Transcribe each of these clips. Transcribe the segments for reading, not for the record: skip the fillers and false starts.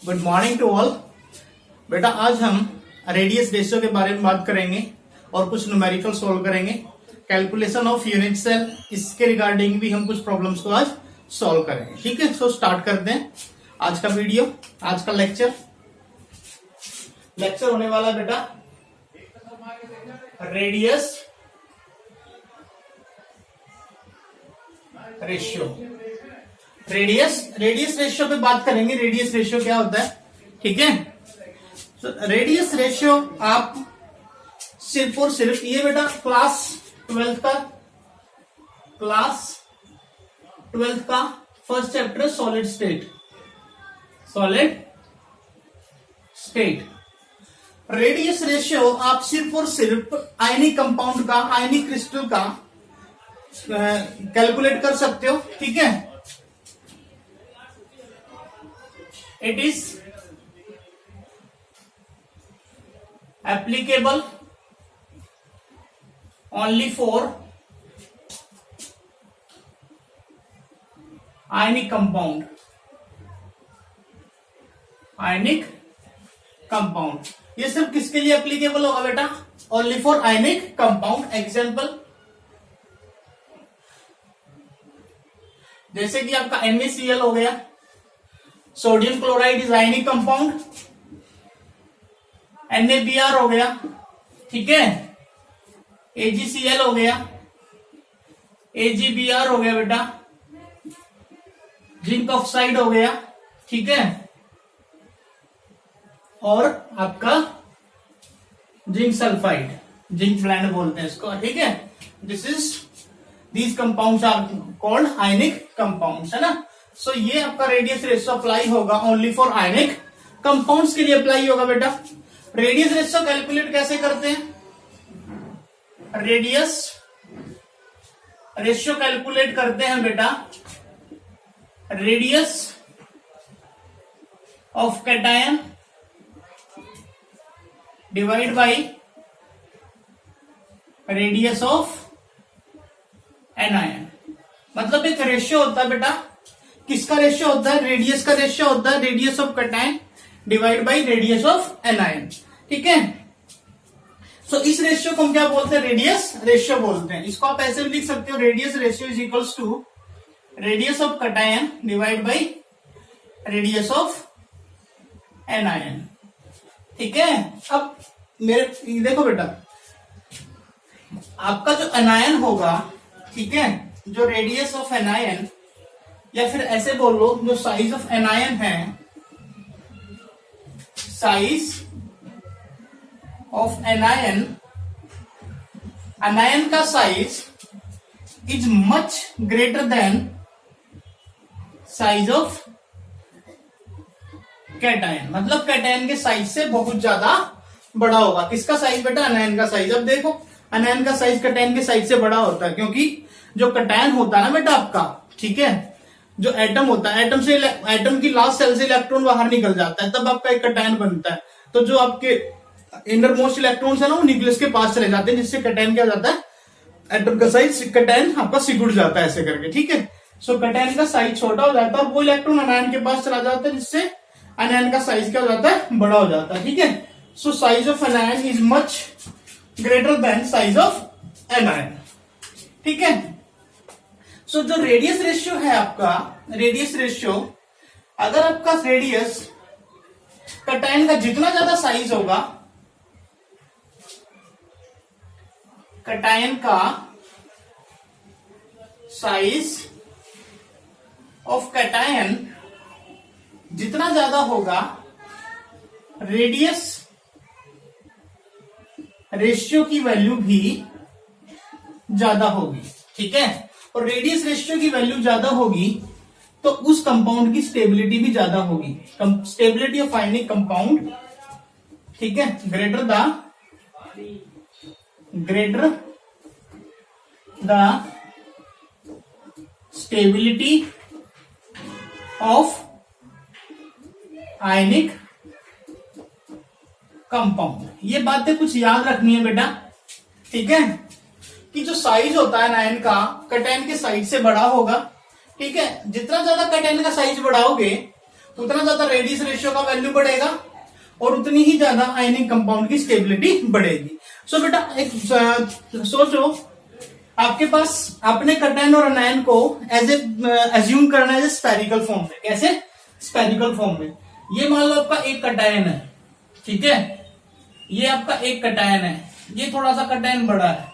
Good morning to all. बेटा आज हम रेडियस रेशियो के बारे में बात करेंगे और कुछ न्यूमेरिकल सॉल्व करेंगे। कैलकुलेशन ऑफ यूनिट सेल, इसके रिगार्डिंग भी हम कुछ प्रॉब्लम्स को आज सॉल्व करेंगे। ठीक है, सो स्टार्ट करते हैं आज का वीडियो। आज का लेक्चर होने वाला बेटा रेडियस रेशियो। रेडियस रेशियो पे बात करेंगे। रेडियस रेशियो क्या होता है, ठीक है। तो रेडियस रेशियो आप सिर्फ और सिर्फ ये बेटा क्लास 12th का first chapter solid state radius ratio आप सिर्फ और सिर्फ आयनिक कंपाउंड का, आयनिक क्रिस्टल का कैलकुलेट कर सकते हो। ठीक है, it is applicable only for ionic compound। ये सिर्फ किसके लिए एप्लीकेबल होगा बेटा? Only for ionic compound. Example जैसे कि आपका NaCl हो गया, sodium chloride is ionic compound. NaBr हो गया, ठीक है। AgCl हो गया, AgBr हो गया बेटा। जिंक ऑक्साइड हो गया, ठीक है। और आपका जिंक सल्फाइड, जिंक ब्लेंड बोलते हैं इसको, ठीक है। These compounds are called ionic compounds, है ना। सो ये आपका रेडियस रेशियो अप्लाई होगा ओनली फॉर आयनिक कंपाउंड्स के लिए अप्लाई होगा बेटा। रेडियस रेशियो कैलकुलेट कैसे करते हैं? रेडियस रेशियो कैलकुलेट करते हैं बेटा radius of cation divide by radius of anion. मतलब एक रेशियो होता है बेटा, किसका रेशियो होता है? रेडियस का रेशियो होता है radius of cation divide by radius of anion, ठीक है। सो इस रेशियो को हम क्या बोलते हैं? रेडियस रेशियो बोलते हैं। इसको आप ऐसे भी लिख सकते हो, radius ratio is equals to radius of cation divide by radius of anion, ठीक है। अब मेरे देखो बेटा, आपका जो एनायन होगा, ठीक है, जो रेडियस ऑफ एनायन, या फिर ऐसे बोलो जो साइज ऑफ एनायन है, साइज ऑफ एनायन का size is much greater than size of cation. मतलब कैटायन के साइज से बहुत ज्यादा बड़ा होगा। किसका साइज बेटा? एनायन का साइज। अब देखो एनायन का साइज कैटायन के साइज से बड़ा होता है, क्योंकि जो कैटायन होता है ना बेटा आपका, ठीक है, जो एटम होता है, एटम की लास्ट सेल से इलेक्ट्रॉन बाहर निकल जाता है, तब आपका एक कैटायन बनता है। तो जो आपके इनर मोस्ट इलेक्ट्रॉन्स है ना, वो न्यूक्लियस के पास चले जाते हैं, जिससे कैटायन क्या जाता है? एटम का साइज, कैटायन आपका सिकुड़ जाता है ऐसे करके, ठीक है। सो कैटायन का साइज छोटा हो जाता है और वो इलेक्ट्रॉन एनायन के पास चला जाता है, जिससे एनायन का साइज क्या हो जाता है? बड़ा हो जाता है, ठीक है। So size of anion is much greater than size of anion, ठीक है। सो जो रेडियस रेशियो है आपका, रेडियस रेशियो, अगर आपका रेडियस कैटायन का जितना ज्यादा साइज होगा, कैटायन का साइज ऑफ कैटायन जितना ज्यादा होगा, रेडियस रेशियो की वैल्यू भी ज्यादा होगी, ठीक है। और रेडियस रेशियो की वैल्यू ज्यादा होगी तो उस कंपाउंड की स्टेबिलिटी भी ज्यादा होगी। स्टेबिलिटी ऑफ आयनिक कंपाउंड, ठीक है, greater the stability of ionic compound. ये बातें कुछ याद रखनी है बेटा, ठीक है, कि जो साइज होता है एनायन का कैटायन के साइज से बड़ा होगा, ठीक है। जितना ज्यादा कैटायन का साइज बढ़ाओगे उतना ज्यादा रेडियस रेशियो का वैल्यू बढ़ेगा और उतनी ही ज्यादा आयनिक कंपाउंड की स्टेबिलिटी बढ़ेगी। सो बेटा एक सोचो, आपके पास अपने कटआयन और अनायन को एज्यूम करना है स्फेरिकल फॉर्म में। कैसे? स्फेरिकल फॉर्म में। ये मान लो आपका एक कटआयन है, ठीक है, ये आपका एक कटआयन है, ये थोड़ा सा कटआयन बड़ा है,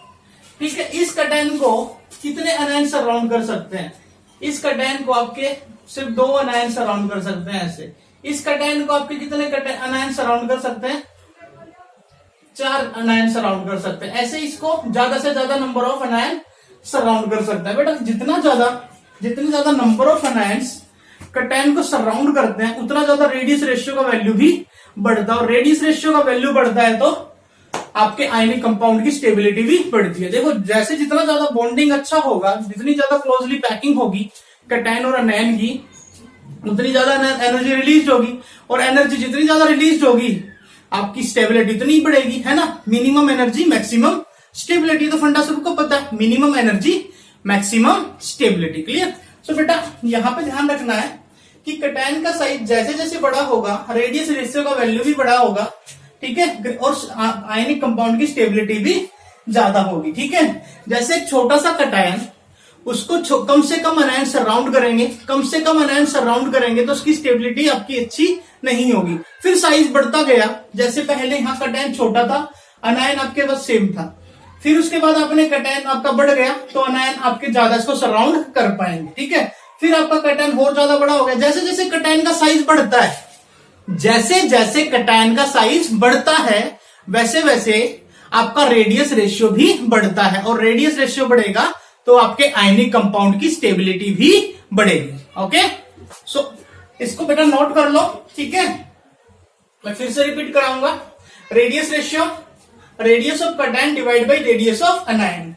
ठीक है। इस कटआयन को कितने अनायन सराउंड कर सकते हैं? इस कटआयन को आपके सिर्फ 2 अनायन सराउंड कर सकते हैं ऐसे। इस कटआयन को आपके कितने अनायन सराउंड कर सकते हैं? 4 अनायन सराउंड कर सकते हैं। ऐसे इसको ज्यादा से ज्यादा नंबर ऑफ अनायन सराउंड कर सकता है। बेटा जितनी ज्यादा नंबर ऑफ अनायंस कटआयन को सराउंड करते हैं उतना ज्यादा रेडियस रेशियो का वैल्यू भी बढ़ता है, और रेडियस रेशियो का वैल्यू बढ़ता है तो आपके आयनिक कंपाउंड की स्टेबिलिटी भी बढ़ती है। देखो जैसे जितना ज्यादा बॉन्डिंग अच्छा होगा, जितनी ज्यादा क्लोजली पैकिंग होगी कटआयन और अनायन की, उतनी ज्यादा एनर्जी रिलीज होगी, और एनर्जी जितनी ज्यादा रिलीज होगी आपकी स्टेबिलिटी उतनी बढ़ेगी, है ना। मिनिमम एनर्जी मैक्सिमम स्टेबिलिटी, तो फंडा सबको पता है, minimum energy maximum stability. Clear? So बेटा यहां पे ध्यान रखना है कि कटआयन का साइज जैसे जैसे बड़ा होगा रेडियस रेशियो का वैल्यू भी बड़ा होगा, ठीक है, और आयनिक कंपाउंड की स्टेबिलिटी भी ज्यादा होगी, ठीक है। जैसे एक छोटा सा कटआयन, उसको कम से कम अनायन सराउंड करेंगे, कम से कम अनायन सराउंड करेंगे तो उसकी स्टेबिलिटी आपकी अच्छी नहीं होगी। फिर साइज बढ़ता गया, जैसे पहले यहाँ कटआयन छोटा था, अनायन आपके पास सेम था, फिर उसके बाद आपने कटआयन आपका बढ़ गया तो अनायन आपके ज्यादा इसको सराउंड कर पाएंगे, ठीक है। फिर आपका कटआयन और ज्यादा बड़ा हो गया। जैसे जैसे कटआयन का साइज बढ़ता है, जैसे जैसे कटआयन का साइज बढ़ता है वैसे वैसे आपका रेडियस रेशियो भी बढ़ता है, और रेडियस रेशियो बढ़ेगा तो आपके आयनिक कंपाउंड की स्टेबिलिटी भी बढ़ेगी। ओके, सो इसको बेटा नोट कर लो, ठीक है। मैं फिर से रिपीट कराऊंगा। Radius ratio, radius of cation divide by radius of अनायन।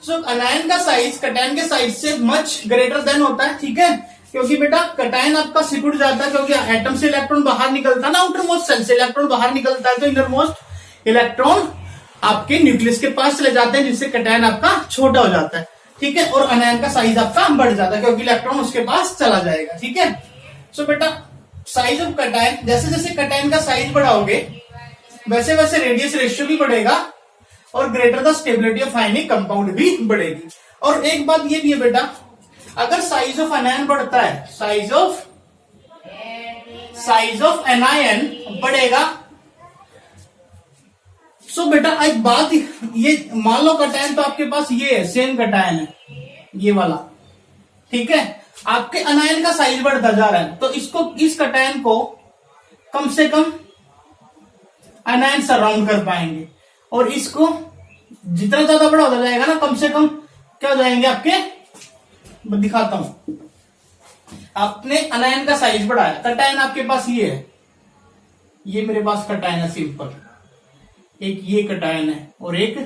सो अनायन का साइज कटआयन के साइज से मच ग्रेटर देन होता है, ठीक है, क्योंकि बेटा कटआयन आपका सिकुड़ जाता है, क्योंकि एटम से इलेक्ट्रॉन बाहर निकलता है ना, आउटर मोस्ट सेल से इलेक्ट्रॉन बाहर निकलता है, तो इनर मोस्ट इलेक्ट्रॉन आपके न्यूक्लियस के पास चले जाते हैं, जिससे कटआयन आपका छोटा हो जाता है, ठीक है, और अनायन का साइज आपका बढ़ जाता है क्योंकि इलेक्ट्रॉन उसके पास चला जाएगा, ठीक है। सो बेटा साइज ऑफ कटआयन, जैसे जैसे कटआयन का साइज बढ़ाओगे वैसे वैसे रेडियस रेशियो भी बढ़ेगा और greater the stability of ionic compound भी बढ़ेगी। और एक बात ये भी है बेटा, अगर साइज ऑफ अनायन बढ़ता है, साइज ऑफ अनायन बढ़ेगा, सो बेटा एक बात, ये मान लो कटआयन तो आपके पास ये है, सेम कटआयन है ये वाला, ठीक है, आपके अनायन का साइज बढ़ता जा रहा है, तो इसको, इस कटआयन को कम से कम अनायन सराउंड कर पाएंगे, और इसको जितना ज्यादा बड़ा होता जाएगा ना, कम से कम क्या हो जाएंगे आपके, मैं दिखाता हूं। आपने अनायन का साइज बढ़ाया, कटआयन आपके पास ये है, ये मेरे पास कटआयन है सिंपल, एक ये कटआयन है और एक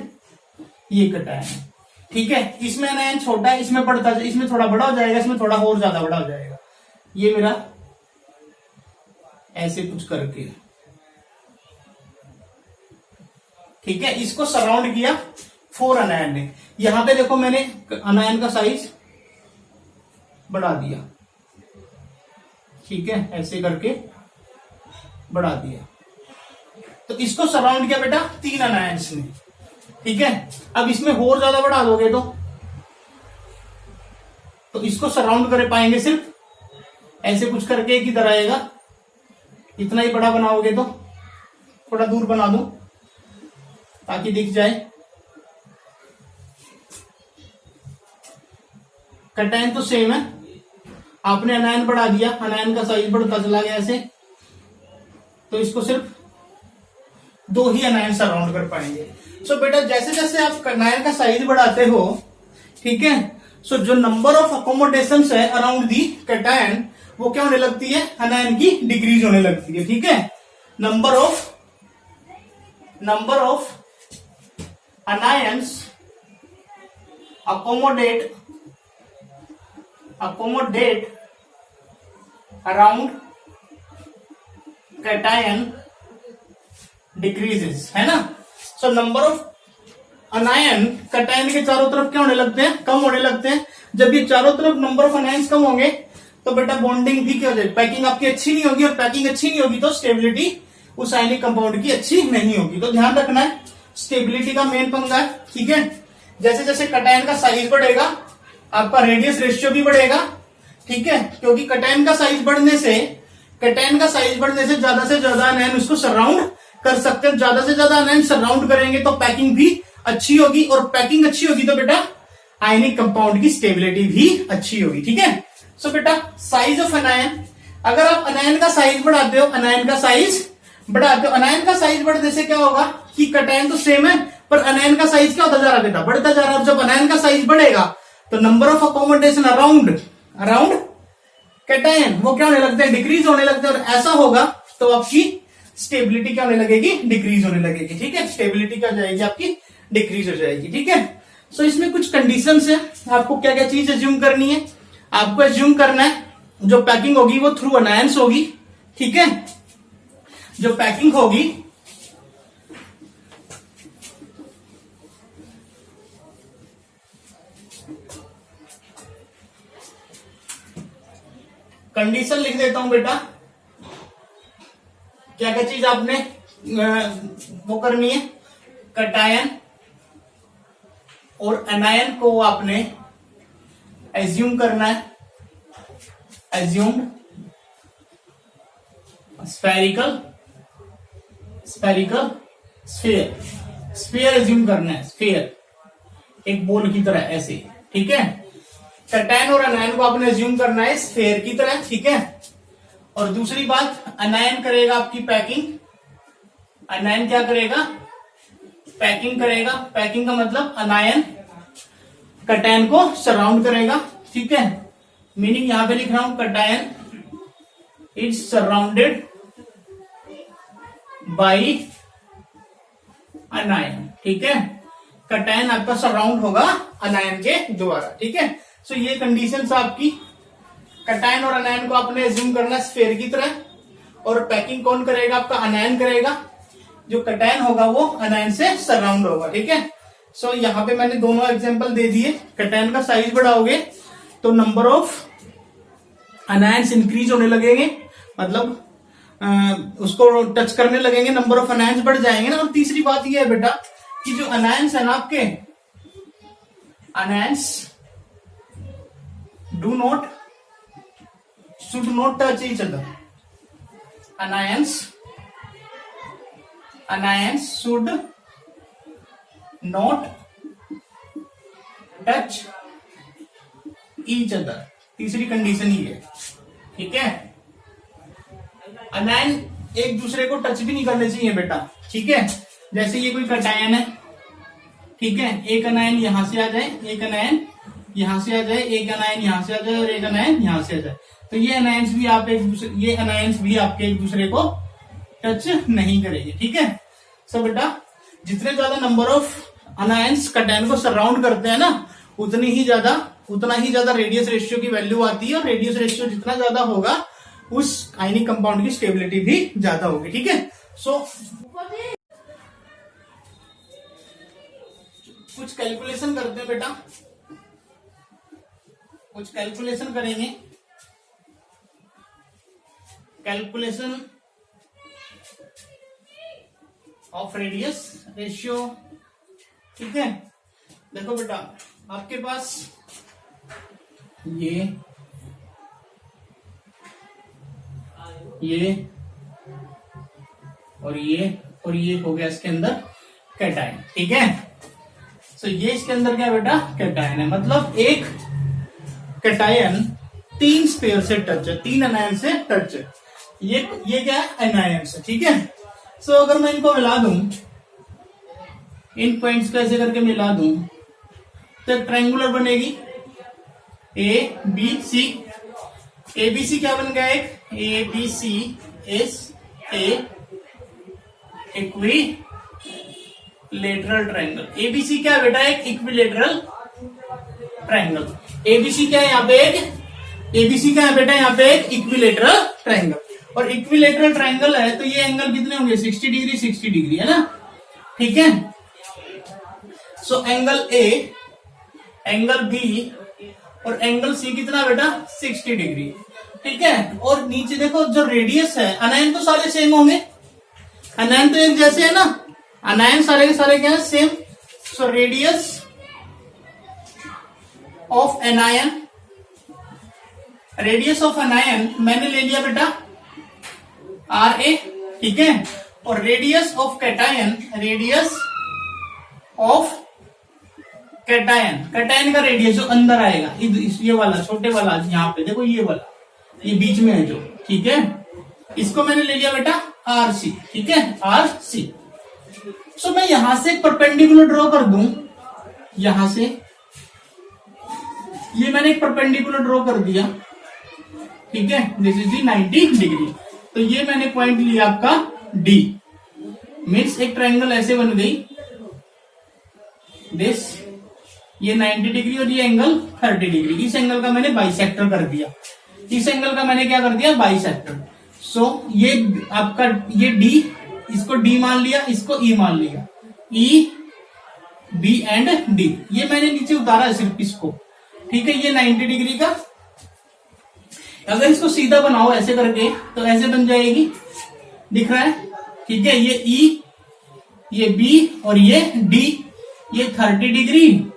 ये कटआयन है, ठीक है। इसमें अनायन छोटा है, इसमें बढ़ता, इसमें थोड़ा बड़ा हो जाएगा, इसमें थोड़ा और ज्यादा बड़ा हो जाएगा, ये मेरा ऐसे कुछ करके, ठीक है। इसको सराउंड किया 4 अनायन ने, यहां पे देखो मैंने अनायन का साइज बढ़ा दिया, ठीक है, ऐसे करके बढ़ा दिया, तो इसको सराउंड किया बेटा 3 अनायंस ने, ठीक है। अब इसमें और ज्यादा बढ़ा दोगे तो इसको सराउंड कर पाएंगे सिर्फ ऐसे कुछ करके, एक इधर आएगा, इतना ही बड़ा बनाओगे तो थोड़ा दूर बना दो ताकि दिख जाए। कटआयन तो सेम है, आपने अनायन बढ़ा दिया, अनायन का साइज बढ़ता चला गया ऐसे, तो इसको सिर्फ 2 ही अनायन सराउंड कर पाएंगे। सो बेटा जैसे जैसे आप अनायन का साइज बढ़ाते हो, ठीक है, सो जो नंबर ऑफ अकोमोडेशन है अराउंड दी कटआयन, वो क्या होने लगती है, अनायन की डिक्रीज होने लगती है, ठीक है। Number of anions accommodate around cation decreases, है ना। सो नंबर ऑफ अनायन कटआयन के चारों तरफ क्या होने लगते हैं, कम होने लगते हैं। जब ये चारों तरफ नंबर ऑफ अनायंस कम होंगे तो बेटा बॉन्डिंग भी क्या हो जाएगी, पैकिंग आपकी अच्छी नहीं होगी, और पैकिंग अच्छी नहीं होगी तो स्टेबिलिटी उस आयनिक कंपाउंड की अच्छी नहीं होगी। तो ध्यान रखना है, स्टेबिलिटी का मेन पंगा है। ठीक है, जैसे जैसे कटायन का साइज बढ़ेगा आपका रेडियस रेशियो भी बढ़ेगा। ठीक है, क्योंकि कटायन का साइज बढ़ने से ज्यादा से ज्यादा आयन उसको सराउंड कर सकते हैं। ज्यादा से ज्यादा आयन सराउंड करेंगे तो पैकिंग भी अच्छी होगी, और पैकिंग अच्छी होगी तो बेटा आयनिक कंपाउंड की स्टेबिलिटी भी अच्छी होगी। ठीक है, सो बेटा साइज ऑफ अनायन, अगर आप अनायन का साइज बढ़ाते हो, अनायन का साइज बढ़ने से क्या होगा कि कटायन तो सेम है पर अनायन का साइज क्या होता जा रहा बेटा, बढ़ता जा रहा है। जब अनायन का साइज बढ़ेगा तो number of accommodation around cation वो क्या होने लगते हैं, डिक्रीज होने लगते हैं, और ऐसा होगा तो आपकी स्टेबिलिटी क्या होने लगेगी, डिक्रीज होने लगेगी। ठीक है, स्टेबिलिटी क्या हो जाएगी आपकी, डिक्रीज हो जाएगी। ठीक है, सो इसमें कुछ कंडीशंस है, आपको क्या क्या चीज एज्यूम करनी है। आपको एज्यूम करना है जो पैकिंग होगी वो थ्रू अनायंस होगी। ठीक है, जो पैकिंग होगी कंडीशन लिख देता हूं बेटा, क्या क्या चीज आपने वो करनी है, कटायन और अनायन को आपने एज्यूम करना है, एज्यूम्ड स्फेरिकल स्फीयर एज्यूम करना है, स्फीयर एक बॉल की तरह ऐसे। ठीक है, कटायन और अनायन को आपने एज्यूम करना है स्फीयर की तरह। ठीक है, और दूसरी बात, अनायन करेगा आपकी पैकिंग, अनायन क्या करेगा, पैकिंग करेगा। पैकिंग का मतलब अनायन कटायन को सराउंड करेगा। ठीक है, मीनिंग यहां पे लिख रहा हूं, कटायन इज सराउंडेड बाई अनायन। ठीक है, कटायन आपका सराउंड होगा अनायन के द्वारा। ठीक है, सो ये कंडीशंस आपकी, कटायन और अनायन को आपने एज्यूम करना स्फीयर की तरह, और पैकिंग कौन करेगा, आपका अनायन करेगा। जो कटायन होगा वो अनायन से सराउंड होगा। ठीक है, सो यहां पे मैंने दोनों एग्जांपल दे दिए। कटायन का साइज बढ़ाओगे तो नंबर ऑफ अनायंस इंक्रीज होने लगेंगे, मतलब उसको टच करने लगेंगे, नंबर ऑफ अनायंस बढ़ जाएंगे ना। और तीसरी बात ये है बेटा कि जो अनायंस है ना आपके, anions should not touch each other. Anions should not touch each other. तीसरी कंडीशन ही है। ठीक है, अनायन एक दूसरे को टच भी नहीं करने चाहिए बेटा। ठीक है, जैसे ये कोई कटायन है, ठीक है, एक अनायन यहां से आ जाए, एक अनायन यहां से आ जाए, एक अनायन यहां से आ जाए, और एक अनायन यहां से आ जाए, तो ये अनायंस भी आप ये अनायंस भी आपके एक दूसरे को टच नहीं करेंगे। ठीक है, सो बेटा जितने ज्यादा नंबर ऑफ अनायंस कटायन को सराउंड करते हैं ना, उतना ही ज्यादा रेडियस रेशियो की वैल्यू आती है, और रेडियस रेशियो जितना ज्यादा होगा उस आयनिक कंपाउंड की स्टेबिलिटी भी ज्यादा होगी। ठीक है, सो कुछ कैलकुलेशन करते हैं बेटा, कुछ कैलकुलेशन करेंगे, कैलकुलेशन ऑफ रेडियस रेशियो। ठीक है, देखो बेटा आपके पास ये और ये हो गया इसके अंदर कैटायन। ठीक है, सो ये इसके अंदर क्या बेटा, कैटायन है, मतलब एक कैटायन 3 स्पेयर से टच है, 3 अनायन से टच है। ये क्या है, अनायन से। ठीक है, सो अगर मैं इनको मिला दूं, इन पॉइंट्स को ऐसे करके मिला दूं तो एक ट्रायंगुलर बनेगी, ए बी सी। एबीसी क्या बन गया, एक ABC is a equilateral triangle. ABC क्या है बेटा, एक इक्विलेटरल ट्रायंगल। एबीसी क्या है यहाँ पे, एबीसी क्या है बेटा, यहाँ पे एक इक्विलेटरल ट्रायंगल। और इक्विलेटरल ट्रायंगल है तो ये एंगल कितने होंगे, 60 डिग्री 60 डिग्री है ना। ठीक है, so angle A, angle B और एंगल सी कितना बेटा 60 डिग्री। ठीक है, और नीचे देखो जो रेडियस है, अनायन तो सारे सेम होंगे, अनायन तो एक जैसे है ना, अनायन सारे के सारे क्या है same. So radius of anion, radius of anion मैंने ले लिया बेटा आर ए। ठीक है, और radius of cation, radius of cation, cation का रेडियस जो अंदर आएगा ये वाला छोटे वाला, यहाँ पे देखो ये वाला, ये बीच में है जो। ठीक है, इसको मैंने ले लिया बेटा आर सी। ठीक है, आर सी। सो मैं यहां से एक परपेंडिकुलर ड्रॉ कर दूं, यहां से ये मैंने एक परपेंडिकुलर ड्रॉ कर दिया। ठीक है, दिस इज दी 90 डिग्री। तो ये मैंने पॉइंट लिया आपका डी, मीन्स एक ट्रायंगल ऐसे बन गई दिस, ये 90 डिग्री और ये एंगल 30 डिग्री। इस एंगल का मैंने बाइसेक्टर कर दिया, इस एंगल का मैंने क्या कर दिया बाइसेक्टर। सो ये आपका ये डी, इसको डी मान लिया, इसको ई मान लिया, ई बी एंड डी, ये मैंने नीचे उतारा है सिर्फ इसको। ठीक है, ये 90 डिग्री का, अगर इसको सीधा बनाओ ऐसे करके तो ऐसे बन जाएगी, दिख रहा है। ठीक है, ये ई, ये बी और ये डी, ये 30 डिग्री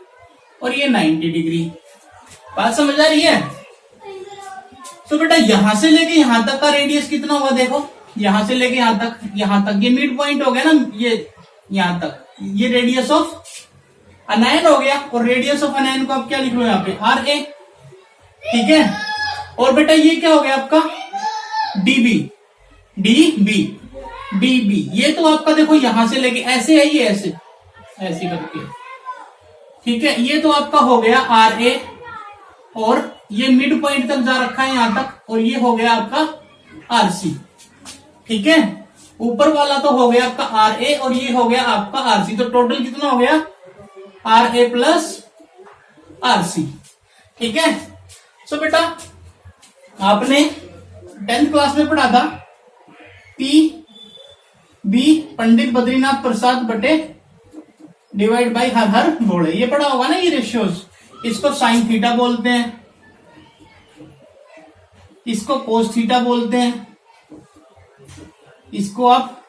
और ये 90 डिग्री। बात समझ आ रही है? तो बेटा यहां से लेके यहां तक का रेडियस कितना होगा देखो, यहां से लेके यहां तक ये मिड पॉइंट हो गया ना, ये यहां तक ये रेडियस ऑफ अनायन हो गया, और रेडियस ऑफ अनायन को आप क्या लिख लो यहाँ पे आर ए। ठीक है, और बेटा ये क्या हो गया आपका डीबी, डीबी, डीबी, ये तो आपका देखो यहां से लेके ऐसे है, ये ऐसे ऐसे करके। ठीक है, ये तो आपका हो गया आर ए, और ये मिड पॉइंट तक जा रखा है यहां तक, और ये हो गया आपका आर सी। ठीक है, ऊपर वाला तो हो गया आपका आर ए और ये हो गया आपका आर सी, तो टोटल कितना हो गया R A plus R C. ठीक है, सो बेटा आपने 10th क्लास में पढ़ा था पी बी पंडित बद्रीनाथ प्रसाद बटे डिवाइड बाई हर हर बोले, ये पढ़ा होगा ना ये रेशियोज। इसको साइन थीटा बोलते हैं, इसको कोस थीटा बोलते हैं, इसको आप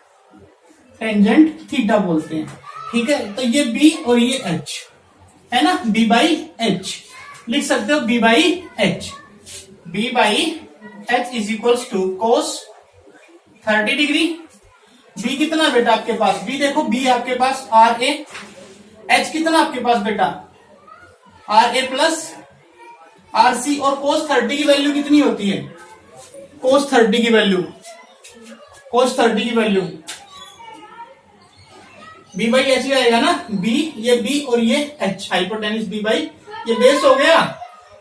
टेंजेंट थीटा बोलते हैं। ठीक है, तो ये बी और ये एच है ना, बी बाई एच लिख सकते हो, B by H, B by H is equals to cos 30 degree. B कितना बेटा आपके पास, बी देखो बी आपके पास आर ए, एच कितना आपके पास बेटा R A plus R C, और कोस 30 की वैल्यू कितनी होती है, कोस 30 की वैल्यू, कोस 30 की वैल्यू बी बाई एच ही आएगा ना, बी, ये बी और ये एच, हाइपोटेनिस बी बाई, ये बेस हो गया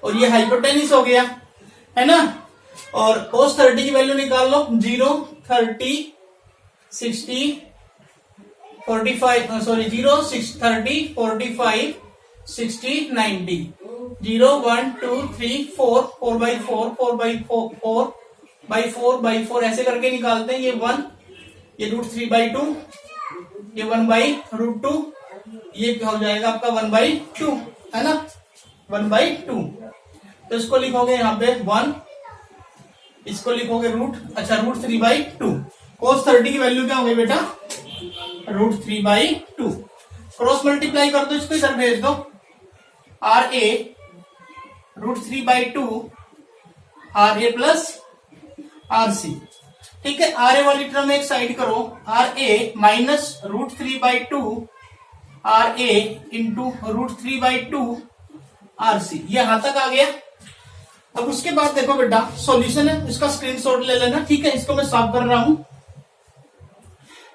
और ये हाइपोटेनिस हो गया, है ना। और कोस 30 की वैल्यू निकाल लो, 0, 30, 60, 45, sorry 0, 6, 30, 45, 60, 90, 0, 1, 2, 3, 4, 4 by 4, 4 by 4, 4 by 4 by 4 ऐसे करके निकालते हैं। ये 1, ये √3/2, ये 1/√2, ये हो जाएगा आपका 1/2, है ना, 1/2। तो इसको लिखोगे यहाँ पे 1, इसको लिखोगे अच्छा √3/2। cos 30 की वैल्यू क्या होगी बेटा √3/2। क्रॉस मल्टीप्लाई कर दो, इसको इधर भेज दो, R A √3/2 R A plus R C. ठीक है, आर ए वाली टर्म एक साइड करो, R A minus √3/2 R A into √3/2 R C, ये यहां तक आ गया। अब उसके बाद देखो बेटा सॉल्यूशन है, इसका स्क्रीनशॉट ले लेना। ठीक है, इसको मैं साफ कर रहा हूं,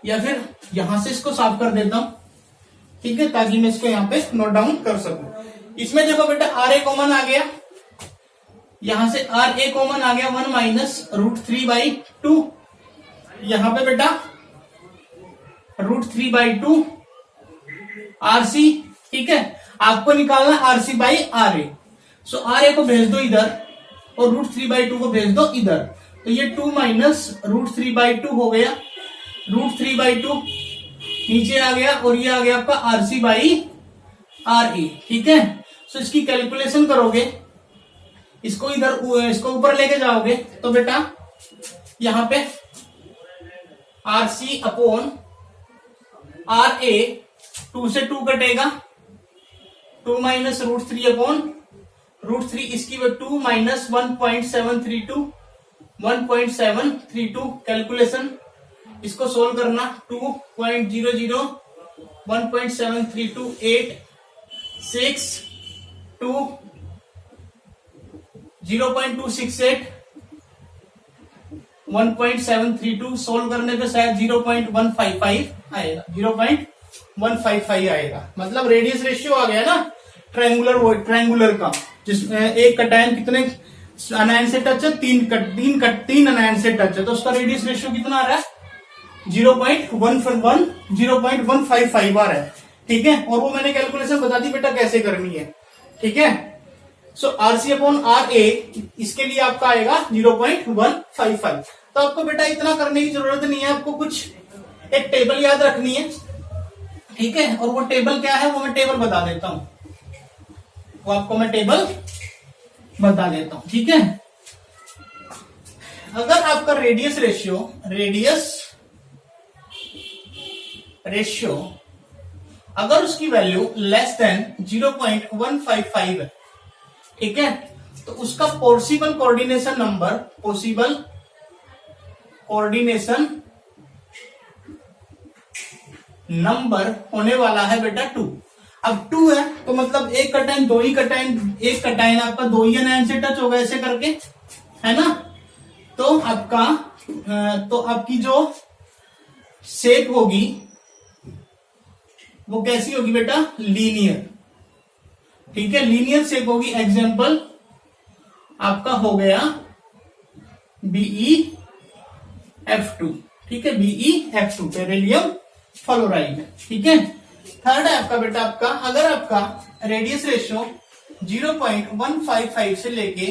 या फिर यहां से इसको साफ कर देता हूं, ठीक है, ताकि मैं इसको यहां पे नोट डाउन कर सकूं। इसमें देखो बेटा आर ए कॉमन आ गया, यहां से आर ए कॉमन आ गया, 1 माइनस √3/2, यहां पे बेटा √3/2 आर सी। ठीक है, आपको निकालना R C by R A. So R A को भेज दो इधर और √3/2 को भेज दो इधर, तो ये 2 माइनस √3/2 हो गया, √3/2 नीचे आ गया और ये आ गया आपका आर सी बाई आर ए। ठीक है, सो इसकी कैलकुलेशन करोगे इसको इधर इसको ऊपर लेके जाओगे तो बेटा यहां पे RC अपॉन RA 2 से 2 कटेगा, 2 माइनस √3 अपॉन √3 इसकी 2 माइनस 1.732 कैलकुलेशन, इसको सोल्व करना 2.00 1.7328 6 2 0.268 1.732 सोल्व करने पे शायद 0.155 आएगा, 0.155 आएगा। मतलब रेडियस रेशियो आ गया ना ट्रायंगुलर का, जिसमें एक कटायन कितने अनायन से टच है, तीन अनायन से टच है, तो उसका रेडियस रेशियो कितना आ रहा है 0.155 आ रहा है। ठीक है, और वो मैंने कैलकुलेशन बता दी बेटा कैसे करनी है। ठीक है, सो RC अपॉन RA इसके लिए आपका आएगा 0.155। तो आपको बेटा इतना करने की जरूरत नहीं है, आपको कुछ एक टेबल याद रखनी है। ठीक है, और वो टेबल क्या है वो मैं टेबल बता देता हूं, वो आपको मैं टेबल बता देता हूं। ठीक है, अगर आपका रेडियस रेशियो अगर उसकी वैल्यू लेस देन 0.155 है, ठीक है, तो उसका पॉसिबल कोऑर्डिनेशन नंबर होने वाला है बेटा 2। अब 2 है तो मतलब एक कटायन आपका दो ही अनायन से टच होगा ऐसे करके, है ना। तो आपकी जो शेप होगी वो कैसी होगी बेटा, लीनियर। ठीक है, लीनियर शेप होगी। एग्जाम्पल आपका हो गया BeF2। ठीक है, BeF2 बेरिलियम फ्लोराइड। ठीक है, थर्ड है आपका बेटा अगर आपका रेडियस रेशियो 0.155 से लेके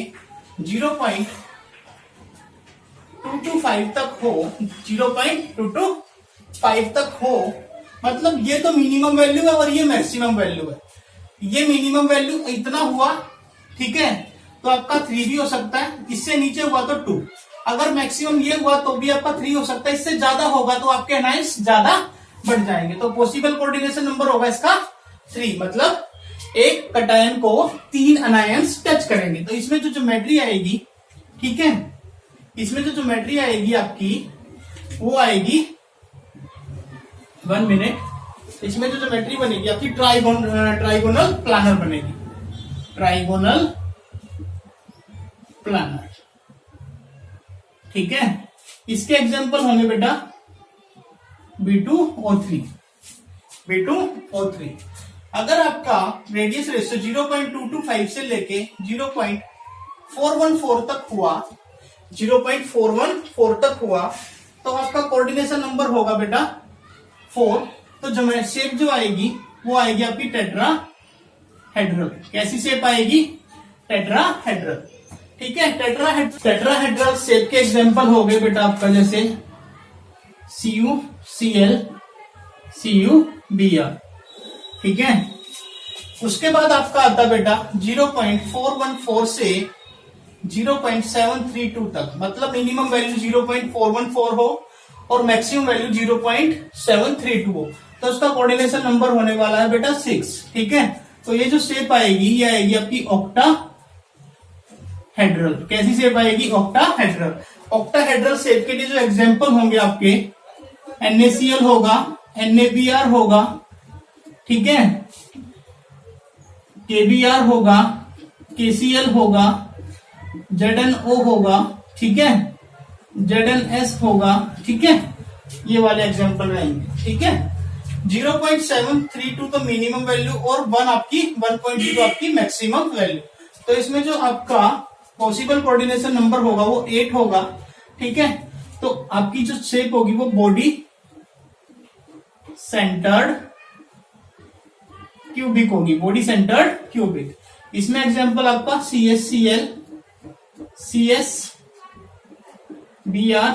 0.225 तक हो, 0.225 तक हो, मतलब ये तो मिनिमम वैल्यू है और ये मैक्सिमम वैल्यू है। ये मिनिमम वैल्यू इतना हुआ, ठीक है, तो आपका 3 भी हो सकता है, इससे नीचे हुआ तो 2, अगर मैक्सिमम ये हुआ तो भी आपका 3 हो सकता है, इससे ज्यादा होगा तो आपके अनायंस ज्यादा बढ़ जाएंगे। तो पॉसिबल कोऑर्डिनेशन नंबर होगा इसका 3, मतलब एक कटायन को 3 अनायंस टच करेंगे। तो इसमें जो ज्योमेट्री आएगी, ठीक है, इसमें जो ज्योमेट्री आएगी आपकी वो आएगी 1 मिनट, इसमें जो ज्योमेट्री बनेगी आपकी ट्राइगोनल प्लानर बनेगी, ट्राइगोनल प्लानर। ठीक है, इसके एग्जांपल होंगे बेटा B2 और 3। अगर आपका रेडियस रेशियो 0.225 से लेके 0.414 तक हुआ, 0.414 तक हुआ, तो आपका कोऑर्डिनेशन नंबर होगा बेटा 4। तो जो शेप जो आएगी वो आएगी आपकी टेट्राहेड्रल। कैसी शेप आएगी, टेट्राहेड्रल। ठीक है, टेट्राहेड्रल शेप के एग्जांपल हो गए बेटा आपका जैसे CuCl CuBr। ठीक है, उसके बाद आपका आता बेटा 0.414 से 0.732 तक, मतलब मिनिमम वैल्यू 0.414 हो और मैक्सिमम वैल्यू 0.732 हो, तो उसका कोऑर्डिनेशन नंबर होने वाला है बेटा 6। ठीक है, तो ये जो शेप आएगी ये आएगी आपकी ऑक्टाहेड्रल। कैसी शेप आएगी, ऑक्टाहेड्रल। ऑक्टाहेड्रल शेप के लिए जो एग्जांपल होंगे आपके NaCl होगा, NaBr होगा, ठीक है, KBr होगा, KCl होगा, ZnO होगा, ठीक है, ZnS होगा। ठीक है, ये वाले एग्जांपल रहेंगे। ठीक है, 0.732 तो मिनिमम वैल्यू और 1 आपकी 1.0 आपकी मैक्सिमम वैल्यू। तो इसमें जो आपका पॉसिबल कोऑर्डिनेशन नंबर होगा वो 8 होगा। ठीक है, तो आपकी जो शेप होगी वो बॉडी सेंटर्ड क्यूबिक होगी, बॉडी सेंटर्ड क्यूबिक। इसमें एग्जांपल आपका CsCl CsBr,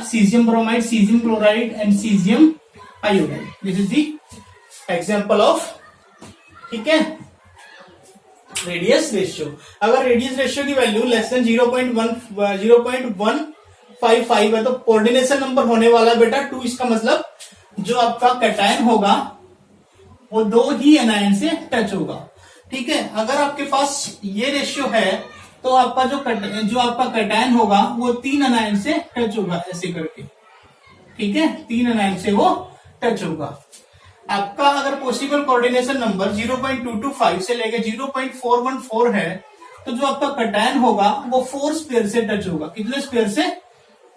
caesium bromide, caesium chloride and caesium iodide. This is the example of. ठीक है, रेडियस रेशियो। अगर रेडियस रेशियो की वैल्यू लेस देन 0.155 है तो कोऑर्डिनेशन नंबर होने वाला बेटा 2। इसका मतलब जो आपका कैटायन होगा वो 2 ही एनायन से टच होगा। ठीक है, अगर आपके पास ये रेशियो है तो आपका जो आपका कैटायन होगा वो 3 एनायन से टच होगा, ऐसे करके। ठीक है, 3 एनायन से वो टच होगा। आपका अगर पॉसिबल कोऑर्डिनेशन नंबर 0.225 से लेके 0.414 है तो जो आपका कैटायन होगा वो 4 स्पेयर से टच होगा। कितने स्पेयर से?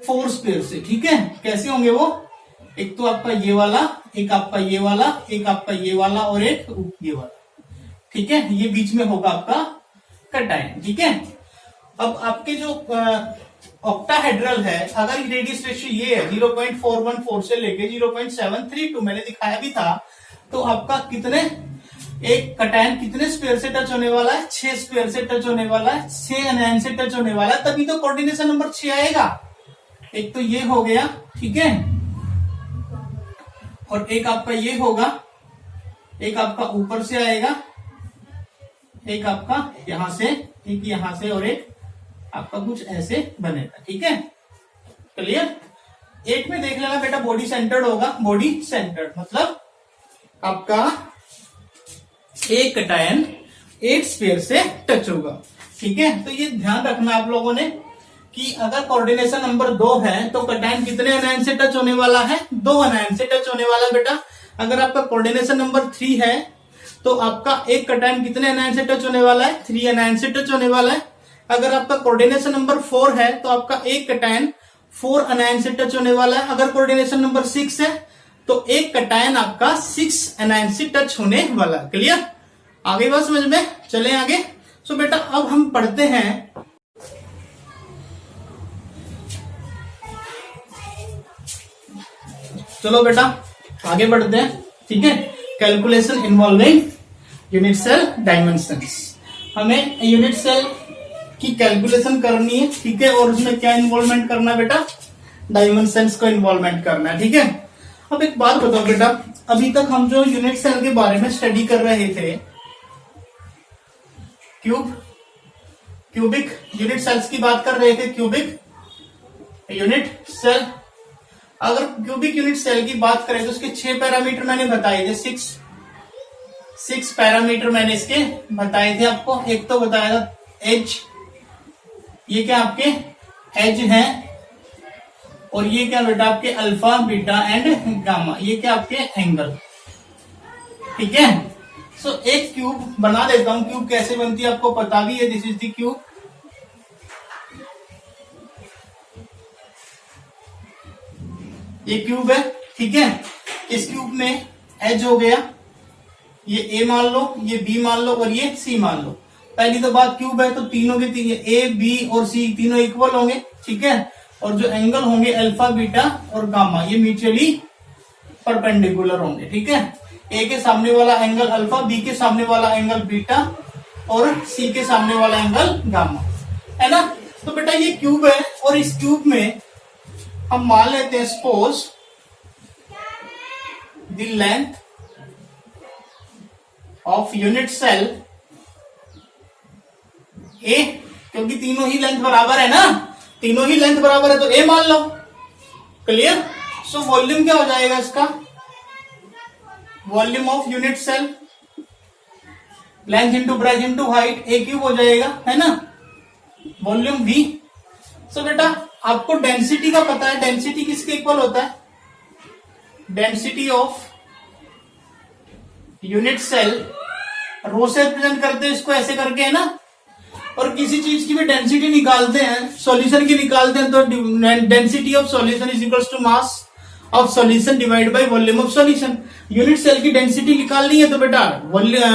4 स्पेयर से। ठीक है, कैसे होंगे वो? एक तो आपका ये वाला, एक आपका ये वाला, एक आपका ये वाला और एक ये वाला। ठीक है, ये बीच में होगा आपका कैटायन। ठीक है, अब आपके जो ऑक्टाहेड्रल है, अगर रेडियस रेशियो ये है 0.414 से लेके 0.732 मैंने दिखाया भी था, तो आपका कितने एक कैटायन कितने स्पेयर से टच होने वाला है? 6 स्पेयर से टच होने वाला है, 6 एनायन से टच होने वाला है, तभी तो कोऑर्डिनेशन नंबर 6 आएगा। एक तो ये हो गया, ठीक है, और एक आपका ये होगा, एक आपका ऊपर से आएगा, एक आपका यहां से, एक यहां से और एक आपका कुछ ऐसे बनेगा। ठीक है, क्लियर? 8 में देख लेना बेटा, बॉडी सेंटर्ड होगा। बॉडी सेंटर्ड मतलब आपका एक कैटायन 8 स्पेयर से टच होगा। ठीक है, तो ये ध्यान रखना आप लोगों ने कि अगर कोऑर्डिनेशन नंबर 2 है तो कैटायन कितने एनायन से टच होने वाला है? 2 एनायन से टच होने वाला बेटा। अगर आपका कोऑर्डिनेशन नंबर 3 है तो आपका एक कैटायन कितने एनायन से टच होने वाला है? 3 एनायन से टच होने वाला है। अगर आपका कोऑर्डिनेशन नंबर 4 है तो आपका एक कैटायन 4 एनायन से टच होने वाला है। अगर कोऑर्डिनेशन नंबर 6 है तो एक कैटायन आपका 6 एनायन से टच होने वाला है। क्लियर? आगे बात समझ में? चले आगे। सो बेटा अब हम पढ़ते हैं चलो बेटा आगे बढ़ते हैं। ठीक है, calculation involving unit cell dimensions. हमें यूनिट सेल की कैलकुलेशन करनी है। ठीक है, और उसमें क्या इन्वॉल्वमेंट करना बेटा? डायमेंशंस को इन्वॉल्वमेंट करना है। ठीक है, अब एक बात बताओ बेटा, अभी तक हम जो यूनिट सेल के बारे में स्टडी कर रहे थे, क्यूबिक यूनिट सेल्स की बात कर रहे थे, क्यूबिक यूनिट सेल। अगर क्यूबिक यूनिट सेल की बात करें तो उसके 6 पैरामीटर मैंने बताए थे। 6 पैरामीटर मैंने इसके बताए थे आपको। एक तो बताया था एज, ये क्या आपके एज हैं, और ये क्या बेटा आपके अल्फा, बीटा एंड गामा, ये क्या आपके एंगल। ठीक है, सो एक क्यूब बना देता हूं। क्यूब कैसे बनती है आपको पता भी है। This is the cube. ये क्यूब है। ठीक है, इस क्यूब में एज हो गया, ये ए मान लो, ये बी मान लो और ये सी मान लो। पहली तो बात, क्यूब है तो तीनों के तीन, ए बी और सी तीनों इक्वल होंगे। ठीक है, और जो एंगल होंगे अल्फा, बीटा और गामा, ये म्यूचुअली परपेंडिकुलर होंगे। ठीक है, ए के सामने वाला एंगल अल्फा, बी के सामने वाला एंगल बीटा और सी के सामने वाला एंगल गामा, है ना। तो बेटा ये क्यूब है और इस क्यूब में हम मान लेते हैं suppose the length of unit cell A, क्योंकि तीनों ही लेंथ बराबर है ना, तीनों ही लेंथ बराबर है तो ए मान लो। क्लियर? सो वॉल्यूम क्या हो जाएगा इसका? Volume of unit cell, length into breadth into height, A cube हो जाएगा, है ना। Volume we. सो बेटा आपको डेंसिटी का पता है, डेंसिटी किसके इक्वल होता है? डेंसिटी ऑफ यूनिट सेल, रो से रिप्रेजेंट करते हैं इसको ऐसे करके, है ना। और किसी चीज की भी डेंसिटी निकालते हैं, सॉल्यूशन की निकालते हैं, तो density of solution is equals to mass of solution divide by volume of solution. Unit cell की डेंसिटी निकालनी है तो बेटा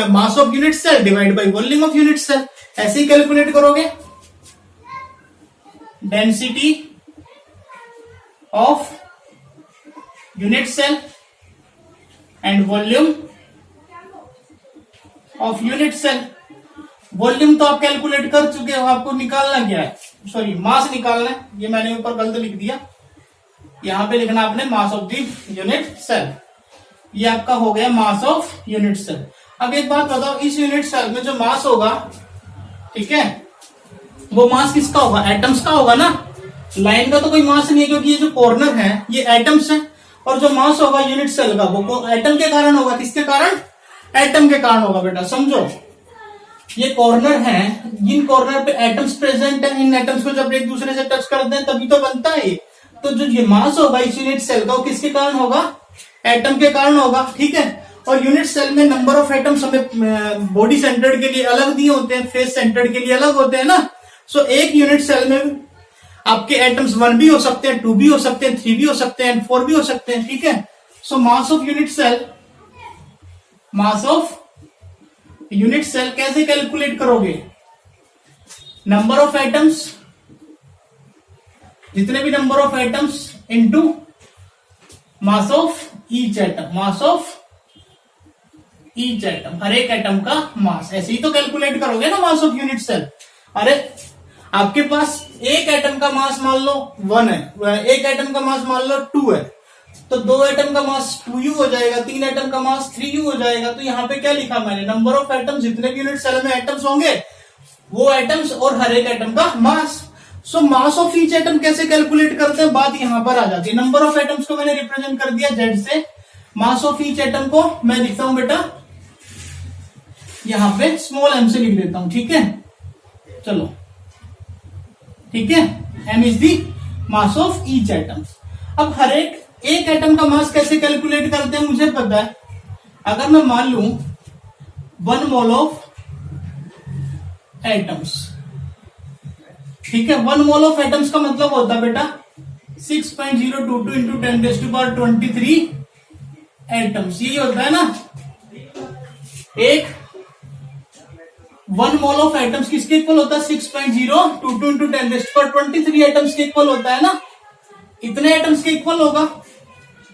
mass of unit cell divide by volume of unit cell, ऐसे ही कैलकुलेट करोगे। Density of unit cell and volume of unit cell. Volume तो आप कैलकुलेट कर चुके हो, आपको निकालना क्या है? सॉरी, मास निकालना है। ये मैंने ऊपर गलत लिख दिया, यहां पे लिखना आपने mass of the unit cell. ये आपका हो गया मास ऑफ यूनिट सेल। अब एक बात बताओ, इस यूनिट सेल में जो मास होगा, ठीक है, वो मास किसका होगा? एटम्स का होगा ना। लाइन का तो कोई मास नहीं है क्योंकि ये जो कॉर्नर है ये एटम्स है, और जो मास होगा यूनिट सेल का वो एटम के कारण होगा। किसके कारण? एटम के कारण होगा बेटा, समझो। ये कॉर्नर है, इन कॉर्नर पे एटम्स प्रेजेंट है, इन एटम्स को जब एक दूसरे से टच करते हैं तभी तो बनता है ये। तो जो ये मास होगा इस यूनिट सेल का वो किसके कारण होगा? एटम के कारण होगा, ठीक है। और यूनिट सेल में नंबर ऑफ एटम्स हमें बॉडी सेंटर्ड के लिए अलग दिए होते हैं, फेस सेंटर्ड के लिए अलग होते हैं ना। सो एक यूनिट सेल में आपके एटम्स 1 भी हो सकते हैं, 2 भी हो सकते हैं, 3 भी हो सकते हैं, 4 भी हो सकते हैं, ठीक है। So mass of unit cell, mass of unit cell कैसे कैलकुलेट करोगे? नंबर ऑफ एटम्स, जितने भी number of atoms into mass of each atom, mass of each atom, हर एक एटम का मास। ऐसे ही तो कैलकुलेट करोगे ना मास ऑफ यूनिट सेल। अरे आपके पास एक एटम का मास मान लो 1 है, एक एटम का मास मान लो 2 है, तो 2 एटम का मास 2u हो जाएगा, 3 एटम का मास 3u हो जाएगा। तो यहाँ पे क्या लिखा मैंने? नंबर ऑफ एटम्स, जितने भी यूनिट सेल में एटम्स होंगे वो एटम्स और हर एक एटम का मास। सो मास ऑफ ईच एटम कैसे कैलकुलेट करते हैं, बात यहां पर आ जाती है। नंबर ऑफ एटम्स को मैंने रिप्रेजेंट कर दिया Z से, मास ऑफ ईच एटम को मैं लिखता हूं बेटा यहां पे स्मॉल m से लिख देता हूं, ठीक है। चलो ठीक है, m is the mass of each atom. अब हर एक एटम का मास कैसे कैलकुलेट करते हैं मुझे पता है। अगर मैं मान लू 1 मोल ऑफ एटम्स, ठीक है, 1 मोल ऑफ एटम्स का मतलब होता है बेटा 6.022 इंटू 10⁻23 एटम्स, यही होता है ना। एक 1 मोल ऑफ एटम्स किसके इक्वल होता है? 6.022 इंटू 10⁻23 एटम्स के इक्वल होता है ना। इतने एटम्स के इक्वल होगा,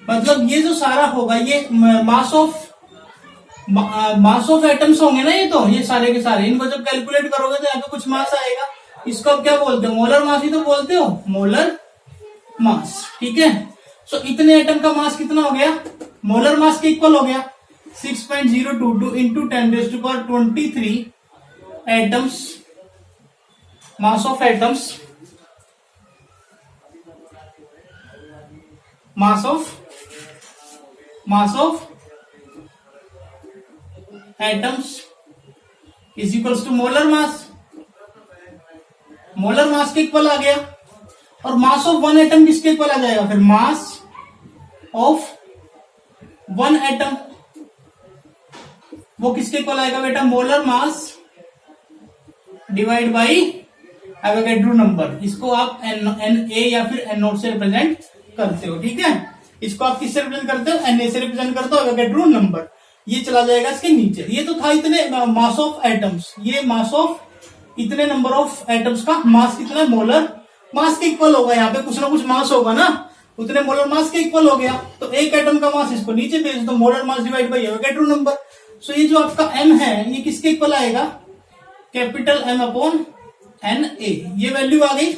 मतलब ये जो सारा होगा ये मास ऑफ एटम्स होंगे ना, ये सारे के सारे। इनको जब कैलकुलेट करोगे तो यहाँ पे कुछ मास आएगा, इसको आप क्या बोलते हो? मोलर मास ही तो बोलते हो, मोलर मास, ठीक है। सो इतने एटम का मास कितना हो गया? मोलर मास के इक्वल हो गया 6.022 into 10⁻23 atoms, mass of atoms, mass of atoms is equals to molar mass. Molar mass के इक्वल आ गया। और मास ऑफ 1 एटम किसके इक्वल आ जाएगा फिर? मास ऑफ 1 एटम, वो किसके इक्वल आएगा बेटा? Molar mass divide by Avogadro number. इसको आप Na या फिर NO से रिप्रेजेंट करते हो, ठीक है। इसको आप किससे रिप्रेजेंट करते हो? Na से रिप्रेजेंट करते हो, एवोगैड्रो नंबर। ये चला जाएगा इसके नीचे। ये तो था इतने मास ऑफ एटम्स, ये मास ऑफ इतने नंबर ऑफ एटम्स का मास कितना है? मोलर मास के इक्वल होगा। यहाँ पे कुछ ना कुछ मास होगा ना, उतने मोलर मास के इक्वल हो गया। तो एक एटम का मास इसको नीचे भेज दो, molar mass divide by Avogadro number. So ये जो आपका m है ये किसके इक्वल आएगा? Capital M upon Na। ये वैल्यू आ गई,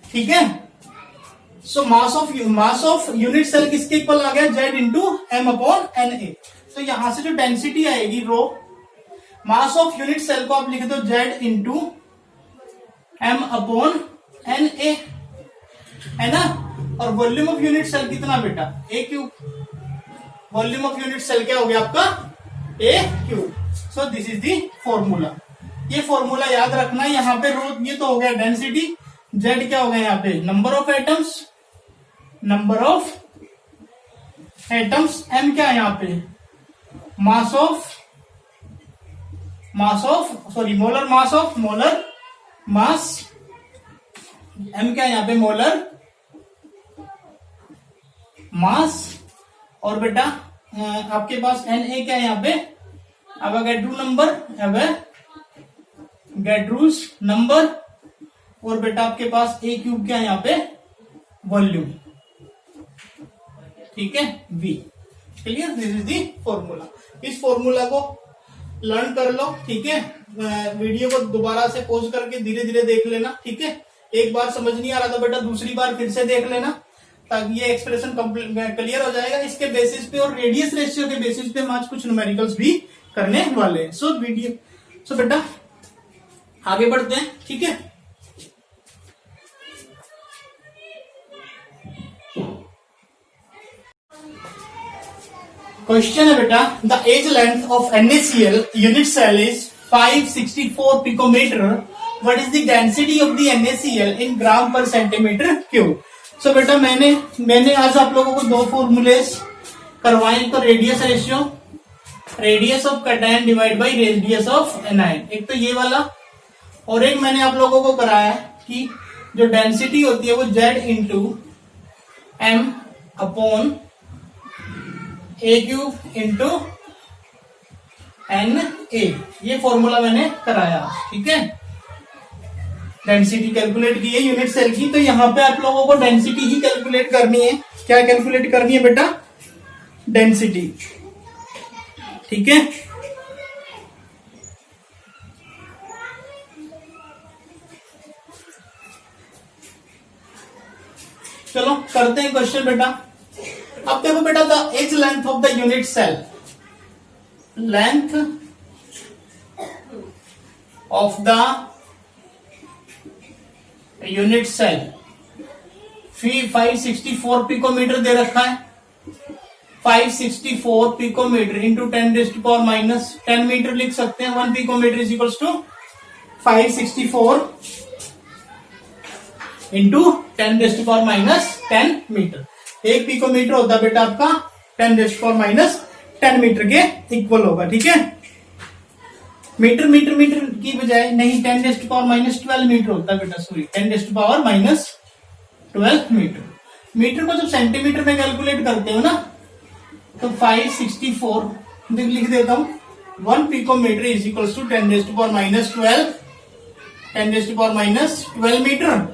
ठीक है। So mass of unit cell किसके इक्वल आ गया? Z into M upon Na। तो यहां से जो डेंसिटी आएगी rho, mass of unit cell को आप लिख दो Z into M upon Na, है ना। और वॉल्यूम ऑफ यूनिट सेल कितना बेटा? A cube. Volume of unit cell क्या हो गया आपका? A cube. So this is the formula. ये फॉर्मूला याद रखना। यहाँ पे रो ये तो हो गया डेंसिटी, Z क्या हो गया यहाँ पे? Number of atoms, number of atoms, M क्या है यहाँ पे? Mass of molar mass, M क्या है यहाँ पे? Molar mass. और बेटा आपके पास Na क्या है यहाँ पे? Avogadro number. और बेटा आपके पास A क्यूब क्या है यहाँ पे? वॉल्यूम, ठीक है, V। Clear? This is the formula. इस फॉर्मूला को लर्न कर लो, ठीक है। वीडियो को दोबारा से पॉज करके धीरे धीरे देख लेना, ठीक है। एक बार समझ नहीं आ रहा था बेटा, दूसरी बार फिर से देख लेना, ताकि ये एक्सप्रेशन क्लियर हो जाएगा। इसके बेसिस पे और रेडियस रेशियो के बेसिस पे हम आज कुछ न्यूमेरिकल्स भी करने वाले हैं। सो बेटा आगे बढ़ते हैं, ठीक है। क्वेश्चन है बेटा, the edge length of NaCl unit cell is 564 picometre, what is the density of the NaCl in gram per centimetre cube. सो बेटा मैंने आज आप लोगों को दो फॉर्मूलेस करवाए, तो radius ratio, radius of cation divide by radius of anion, एक तो ये वाला, और एक मैंने आप लोगों को कराया कि जो डेंसिटी होती है वो Z into M upon A cube into NA, ये फॉर्मूला मैंने कराया, ठीक है। डेंसिटी कैलकुलेट की है यूनिट सेल की, तो यहां पे आप लोगों को डेंसिटी ही कैलकुलेट करनी है। क्या कैलकुलेट करनी है बेटा? डेंसिटी, ठीक है। चलो करते हैं क्वेश्चन बेटा। अब देखो बेटा, the edge length of the unit cell, length of the unit cell 564 picometre दे रखा है। 564 पिकोमीटर इंटू 10⁻⁻10 मीटर लिख सकते हैं। 1 picometre is equals to 564 into 10⁻10 metre. 1 picometre होता है बेटा आपका 10⁻10 मीटर के इक्वल होगा, ठीक है। मीटर मीटर मीटर की बजाय नहीं 10⁻12 मीटर होता है बेटा, सॉरी 10⁻12 मीटर। मीटर को जब सेंटीमीटर में कैलकुलेट करते हो ना, तो 564 लिख देता हूं। 1 picometre is equals to 10⁻12 metre,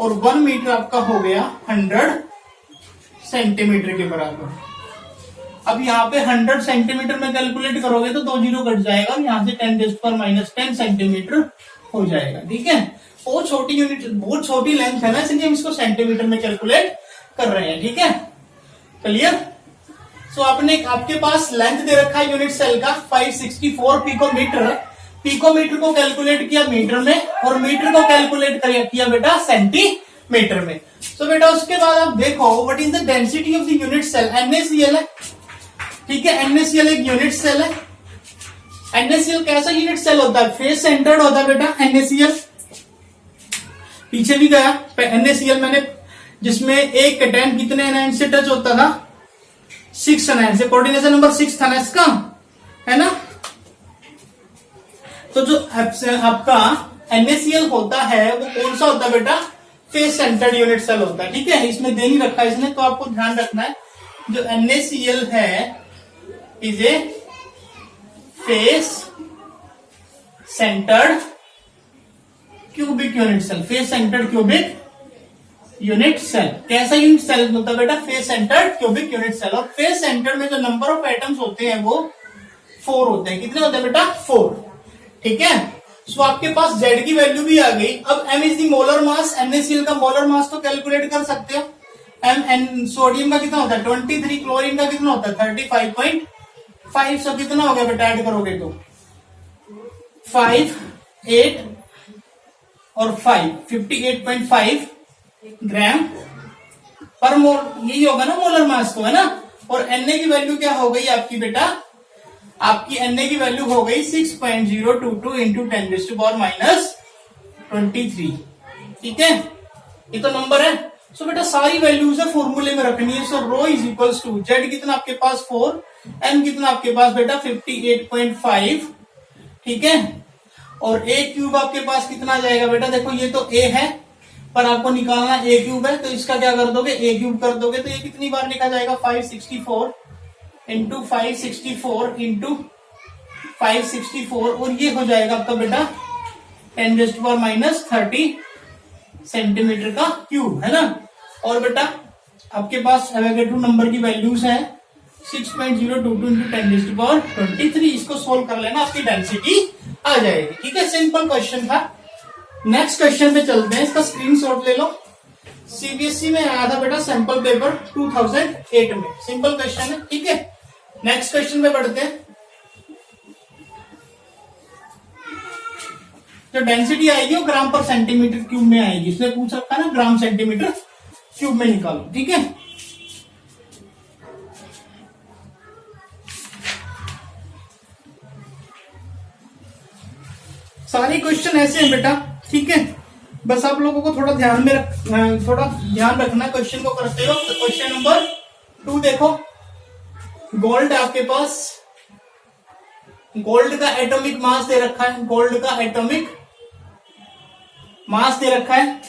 और 1 मीटर आपका हो गया 100 सेंटीमीटर के बराबर। अब यहाँ पे 100 सेंटीमीटर में कैलकुलेट करोगे तो 2 जीरो कट जाएगा, और यहाँ से 10⁻10 सेंटीमीटर हो जाएगा, ठीक है। बहुत छोटी यूनिट, बहुत छोटी लेंथ है ना, इसलिए हम इसको सेंटीमीटर में कैलकुलेट कर रहे हैं, ठीक है। क्लियर? सो आपके पास लेंथ दे रखा है यूनिट सेल का 564 पिकोमीटर। पिकोमीटर को कैलकुलेट किया मीटर में, और मीटर को कैलकुलेट किया बेटा सेंटीमीटर में। तो बेटा उसके बाद आप देखो what is the density of the unit cell. NaCl है, ठीक है। NaCl एक यूनिट सेल है। NaCl कैसा यूनिट सेल होता है? फेस सेंटर्ड होता है बेटा NaCl। पीछे भी गया NaCl मैंने, जिसमें एक कैटायन कितने एनायन से टच होता था? 6 एनायन से। कोऑर्डिनेशन नंबर 6 था ना इसका, है ना। तो जो आपका NaCl होता है वो कौन सा होता है बेटा? फेस सेंटर्ड यूनिट सेल होता है, ठीक है। इसमें दे नहीं रखा है इसने, तो आपको ध्यान रखना है जो NaCl है is a face centred cubic unit cell. Face centred cubic unit cell कैसा यूनिट सेल होता है बेटा? Face centred cubic unit cell. और फेस सेंटर्ड में जो नंबर ऑफ एटम्स होते हैं वो 4 होते हैं। कितने होते हैं बेटा? 4, ठीक है। सो आपके पास Z की वैल्यू भी आ गई। अब M is the molar mass. NaCl का मोलर मास तो कैलकुलेट कर सकते हो। M सोडियम का कितना होता है? 23। क्लोरीन का कितना होता है? 35.5। सो कितना हो गया बेटा? ऐड करोगे तो 5, 8 और 5, 58.5 ग्राम पर मोल, यही होगा ना मोलर मास, तो है ना। और Na की वैल्यू क्या हो गई आपकी बेटा? आपकी Na की वैल्यू हो गई 6.022 इंटू 10⁻23, ठीक है। ये तो नंबर है। सो बेटा सारी वैल्यूज है फॉर्मूले में रखनी है। सो रो इज इक्वल्स टू Z कितना आपके पास 4, M कितना आपके पास बेटा 58.5, ठीक है। और A क्यूब आपके पास कितना आ जाएगा बेटा? देखो ये तो A है, पर आपको निकालना A क्यूब है, तो इसका क्या कर दोगे? A क्यूब कर दोगे तो ये कितनी बार लिखा जाएगा? 564 इंटू 564 इंटू 564, और ये हो जाएगा आपका बेटा 10⁻30 सेंटीमीटर का क्यूब, है ना। और बेटा आपके पास एवोगैड्रो नंबर की वैल्यूज है 6.022 इंटू 10⁻23। इसको सोल्व कर लेना, आपकी डेंसिटी आ जाएगी, ठीक है। सिंपल क्वेश्चन था। नेक्स्ट क्वेश्चन पे चलते हैं, इसका स्क्रीनशॉट ले लो। सीबीएसई में आया था बेटा सैंपल पेपर 2008 में। सिंपल क्वेश्चन है, ठीक है। नेक्स्ट क्वेश्चन पे बढ़ते हैं। जो डेंसिटी आएगी वो ग्राम पर सेंटीमीटर क्यूब में आएगी। इसने पूछ रखा है ना ग्राम सेंटीमीटर क्यूब में निकालो, ठीक है। सारी क्वेश्चन ऐसे हैं बेटा, ठीक है। बस आप लोगों को थोड़ा ध्यान रखना क्वेश्चन को करते हो। तो क्वेश्चन नंबर 2 देखो, गोल्ड आपके पास, गोल्ड का एटॉमिक मास दे रखा है, गोल्ड का एटॉमिक मास दे रखा है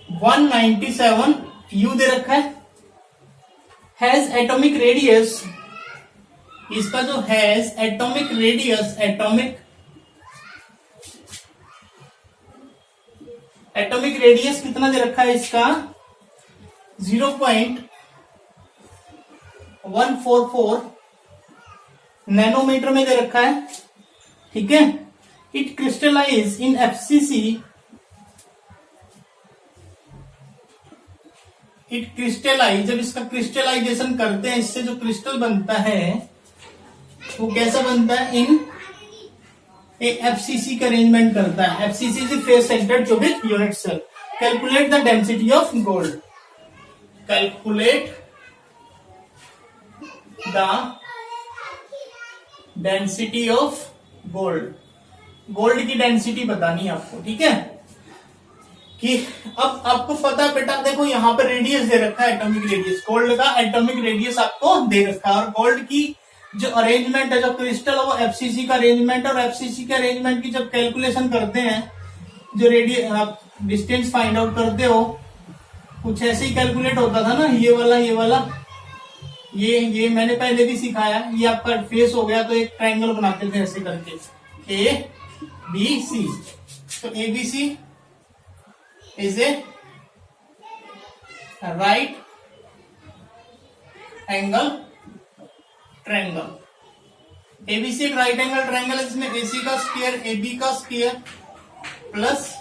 197 U दे रखा है, हैज एटॉमिक रेडियस, इसका जो has atomic radius, atomic radius कितना दे रखा है इसका 0.144 नैनोमीटर में दे रखा है, ठीक है। It crystallize in FCC, it crystallize, जब इसका क्रिस्टलाइजेशन करते हैं, इससे जो क्रिस्टल बनता है वो कैसा बनता है, इन एफसीसी का अरेंजमेंट करता है। एफसीसी से face centred cubic unit cell. Calculate the density of gold, calculate the density of gold, gold की डेंसिटी बतानी है आपको, ठीक है। कि अब आपको पता है बेटा, देखो यहाँ पे रेडियस दे रखा है, एटॉमिक रेडियस, गोल्ड का एटॉमिक रेडियस आपको दे रखा है, और गोल्ड की जो अरेंजमेंट है, जो क्रिस्टल है वो एफसीसी का अरेंजमेंट, और एफसीसी के अरेंजमेंट की जब कैलकुलेशन करते हैं, जो रेडियस आप डिस्टेंस फाइंड आउट करते हो, कुछ ऐसे ही कैलकुलेट होता था ना, ये वाला ये मैंने पहले भी सिखाया। ये आपका फेस हो गया तो एक ट्रायंगल बनाते थे ऐसे करके, ए बी सी। तो A B C is a right angle triangle. ABC एक राइट एंगल ट्रायंगल है, जिसमें एसी का स्क्वायर, एबी का स्क्वायर प्लस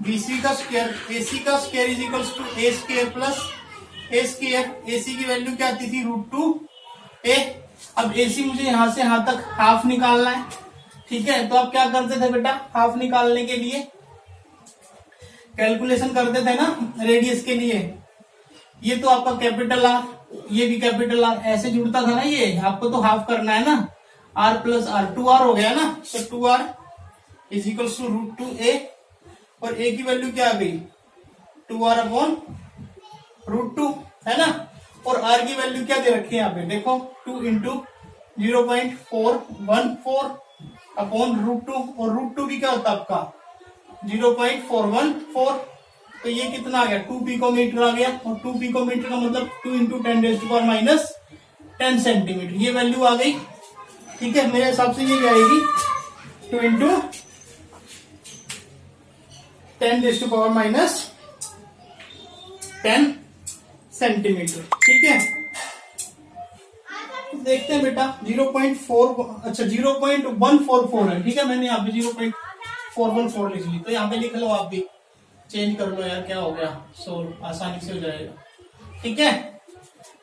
बीसी का स्क्वायर, एसी का square is equal to A square plus A square. AC की value क्या आती थी √2 ए। अब एसी मुझे यहां से यहां तक हाफ निकालना है, ठीक है। तो आप क्या करते थे बेटा, हाफ निकालने के लिए कैलकुलेशन करते थे ना रेडियस के लिए। ये तो आपका कैपिटल आर, ये भी कैपिटल आर, ऐसे जुड़ता था ना ये, आपको तो हाफ करना है ना, r प्लस आर, 2r हो गया ना। तो 2r is equal to √2a, और a की वैल्यू क्या आ गई 2r अपॉन √2, है ना। और r की वैल्यू क्या दे रखी है यहाँ पे, देखो 2 इंटू 0.414 अपॉन √2, और √2 भी क्या होता है आपका 0.414। तो ये कितना आ गया 2 पिकोमीटर आ गया, और 2 पिकोमीटर का मतलब 2 इंटू 10⁻⁻10 सेंटीमीटर, ये वैल्यू आ गई, ठीक है। मेरे हिसाब से ये आएगी 2 इंटू 10⁻⁻10 सेंटीमीटर, ठीक है। तो देखते हैं बेटा 0.144 है, ठीक है। मैंने यहाँ पे 0.414 लिख ली, तो यहाँ पे लिख लो, आप भी चेंज कर लो यार, क्या हो गया, सो आसानी से हो जाएगा, ठीक है।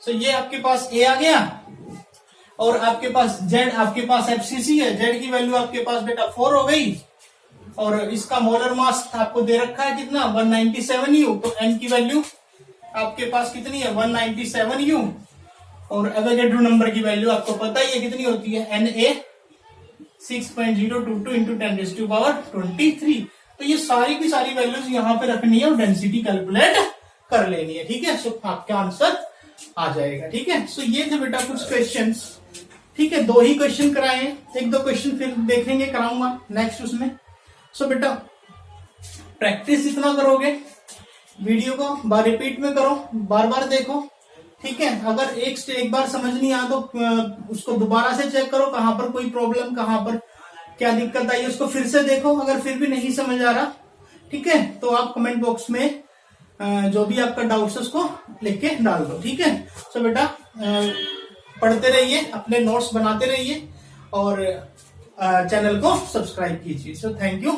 सो ये आपके पास ए आ गया, और आपके पास जेड, आपके पास एफसीसी है, जेड की वैल्यू आपके पास बेटा 4 हो गई, और इसका मोलर मास आपको दे रखा है कितना 197 U। तो एन की वैल्यू आपके पास कितनी है 197 U, और एवोगैड्रो नंबर की वैल्यू आपको पता ही है कितनी होती है, Na 6.022 इंटू 10⁻23। तो ये सारी की सारी वैल्यूज यहाँ पे रखनी है और डेंसिटी कैलकुलेट कर लेनी है, ठीक है। सो आपका आंसर आ जाएगा, ठीक है। सो ये थे बेटा कुछ क्वेश्चंस, ठीक है। 2 ही क्वेश्चन कराए हैं, 1-2 क्वेश्चन फिर देखेंगे, कराऊंगा नेक्स्ट उसमें। सो बेटा प्रैक्टिस इतना करोगे, वीडियो को बार रिपीट में करो, बार बार देखो, ठीक है। अगर एक बार समझ नहीं आया तो उसको दोबारा से चेक करो, कहां पर कोई प्रॉब्लम, कहां पर क्या दिक्कत आई, उसको फिर से देखो। अगर फिर भी नहीं समझ आ रहा, ठीक है, तो आप कमेंट बॉक्स में जो भी आपका डाउट है उसको लिख के डाल दो, ठीक है। सो बेटा पढ़ते रहिए, अपने नोट्स बनाते रहिए, और चैनल को सब्सक्राइब कीजिए। So thank you.